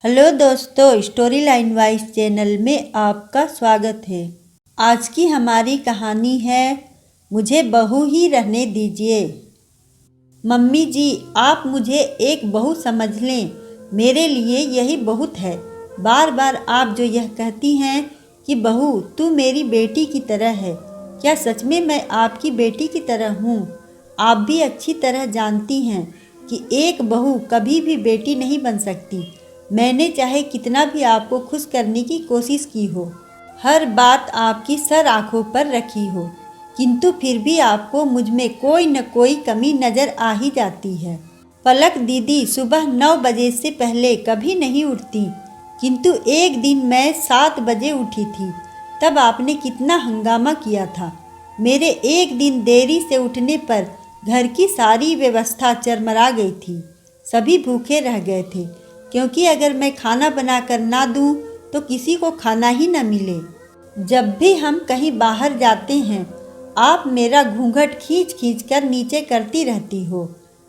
Hello दोस्तों, story line wise channel में आपका स्वागत है। आज की हमारी कहानी है मुझे बहू ही रहने दीजिए। मम्मी जी, आप मुझे एक बहू समझ लें, मेरे लिए यही बहुत है। बार बार आप जो यह कहती हैं कि बहू तू मेरी बेटी की तरह है, क्या सच में मैं आपकी बेटी की तरह हूँ? आप भी अच्छी तरह जानती हैं कि एक बहू कभी भी बेटी नहीं बन सकती। मैंने चाहे कितना भी आपको खुश करने की कोशिश की हो, हर बात आपकी सर आँखों पर रखी हो, किंतु फिर भी आपको मुझ में कोई न कोई कमी नज़र आ ही जाती है। पलक दीदी सुबह 9 बजे से पहले कभी नहीं उठती, किंतु एक दिन मैं 7 बजे उठी थी। तब आपने कितना हंगामा किया था। मेरे एक दिन देरी से उठने पर घर की सारी व्यवस्था चरमरा गई थी। सभी भूखे रह गए थे, क्योंकि अगर मैं खाना बनाकर ना दूं तो किसी को खाना ही न मिले। जब भी हम कहीं बाहर जाते हैं, आप मेरा घूंघट खींच खींच कर नीचे करती रहती हो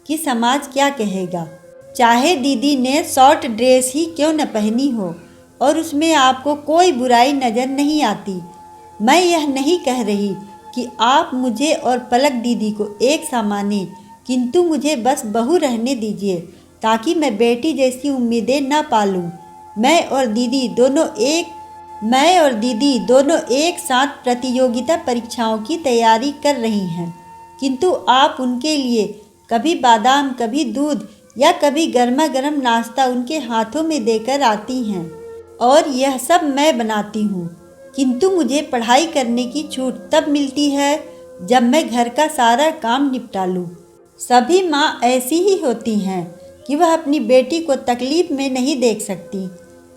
कि समाज क्या कहेगा। चाहे दीदी ने शॉर्ट ड्रेस ही क्यों न पहनी हो और उसमें आपको कोई बुराई नज़र नहीं आती। मैं यह नहीं कह रही कि आप मुझे और पलक दीदी को एक सा माने, किंतु मुझे बस बहू रहने दीजिए ताकि मैं बेटी जैसी उम्मीदें न पालूं। मैं और दीदी दोनों एक साथ प्रतियोगिता परीक्षाओं की तैयारी कर रही हैं, किंतु आप उनके लिए कभी बादाम, कभी दूध या कभी गर्मा गर्म नाश्ता उनके हाथों में देकर आती हैं, और यह सब मैं बनाती हूँ। किंतु मुझे पढ़ाई करने की छूट तब मिलती है जब मैं घर का सारा काम निपटा लूँ। सभी माँ ऐसी ही होती हैं कि वह अपनी बेटी को तकलीफ में नहीं देख सकती,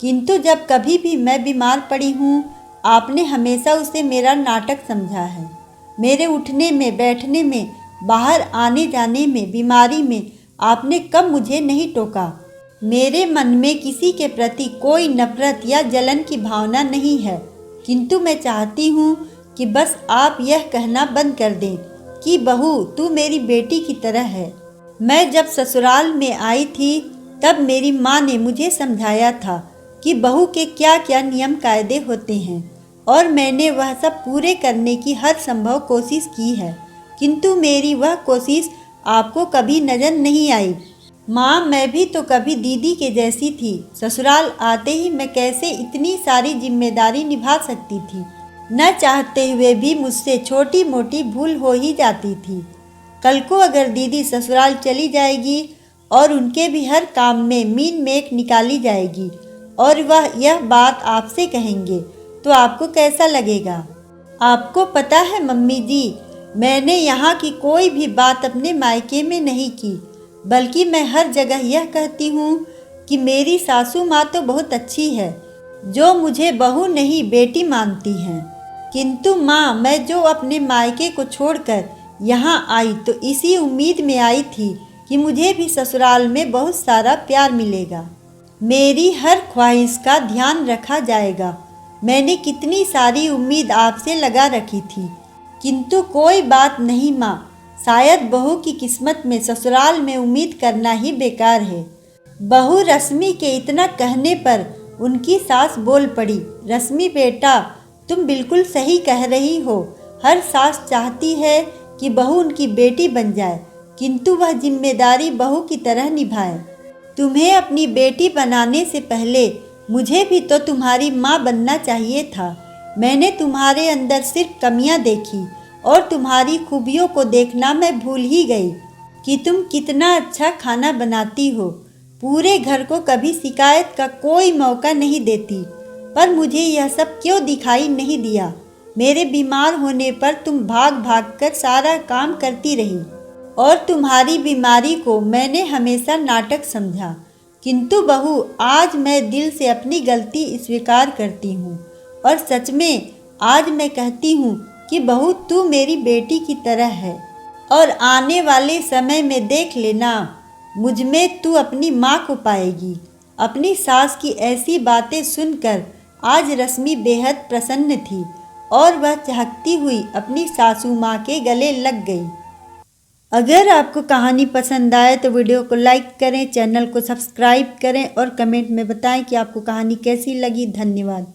किंतु जब कभी भी मैं बीमार पड़ी हूँ, आपने हमेशा उसे मेरा नाटक समझा है। मेरे उठने में, बैठने में, बाहर आने जाने में, बीमारी में आपने कब मुझे नहीं टोका। मेरे मन में किसी के प्रति कोई नफरत या जलन की भावना नहीं है, किंतु मैं चाहती हूँ कि बस आप यह कहना बंद कर दें कि बहू तू मेरी बेटी की तरह है। मैं जब ससुराल में आई थी तब मेरी माँ ने मुझे समझाया था कि बहू के क्या क्या नियम कायदे होते हैं, और मैंने वह सब पूरे करने की हर संभव कोशिश की है, किंतु मेरी वह कोशिश आपको कभी नज़र नहीं आई। माँ, मैं भी तो कभी दीदी के जैसी थी। ससुराल आते ही मैं कैसे इतनी सारी जिम्मेदारी निभा सकती थी। न चाहते हुए भी मुझसे छोटी मोटी भूल हो ही जाती थी। कल को अगर दीदी ससुराल चली जाएगी और उनके भी हर काम में मीन मेक निकाली जाएगी और वह यह बात आपसे कहेंगे, तो आपको कैसा लगेगा? आपको पता है मम्मी जी, मैंने यहाँ की कोई भी बात अपने मायके में नहीं की, बल्कि मैं हर जगह यह कहती हूँ कि मेरी सासू माँ तो बहुत अच्छी है, जो मुझे बहू नहीं बेटी मानती हैं। किंतु माँ, मैं जो अपने मायके को छोड़कर यहाँ आई तो इसी उम्मीद में आई थी कि मुझे भी ससुराल में बहुत सारा प्यार मिलेगा, मेरी हर ख्वाहिश का ध्यान रखा जाएगा। मैंने कितनी सारी उम्मीद आपसे लगा रखी थी, किंतु कोई बात नहीं माँ, शायद बहू की किस्मत में ससुराल में उम्मीद करना ही बेकार है। बहू रश्मि के इतना कहने पर उनकी सास बोल पड़ी, रश्मि बेटा, तुम बिल्कुल सही कह रही हो। हर सास चाहती है कि बहू उनकी बेटी बन जाए, किंतु वह जिम्मेदारी बहू की तरह निभाए। तुम्हें अपनी बेटी बनाने से पहले मुझे भी तो तुम्हारी माँ बनना चाहिए था। मैंने तुम्हारे अंदर सिर्फ कमियाँ देखी और तुम्हारी खूबियों को देखना मैं भूल ही गई कि तुम कितना अच्छा खाना बनाती हो। पूरे घर को कभी शिकायत का कोई मौका नहीं देती, पर मुझे यह सब क्यों दिखाई नहीं दिया? मेरे बीमार होने पर तुम भाग भाग कर सारा काम करती रही, और तुम्हारी बीमारी को मैंने हमेशा नाटक समझा। किंतु बहू, आज मैं दिल से अपनी गलती स्वीकार करती हूँ, और सच में आज मैं कहती हूँ कि बहू तू मेरी बेटी की तरह है, और आने वाले समय में देख लेना, मुझ में तू अपनी माँ को पाएगी। अपनी सास की ऐसी बातें सुनकर आज रश्मि बेहद प्रसन्न थी और वह चहकती हुई अपनी सासू माँ के गले लग गई। अगर आपको कहानी पसंद आए तो वीडियो को लाइक करें, चैनल को सब्सक्राइब करें और कमेंट में बताएं कि आपको कहानी कैसी लगी। धन्यवाद।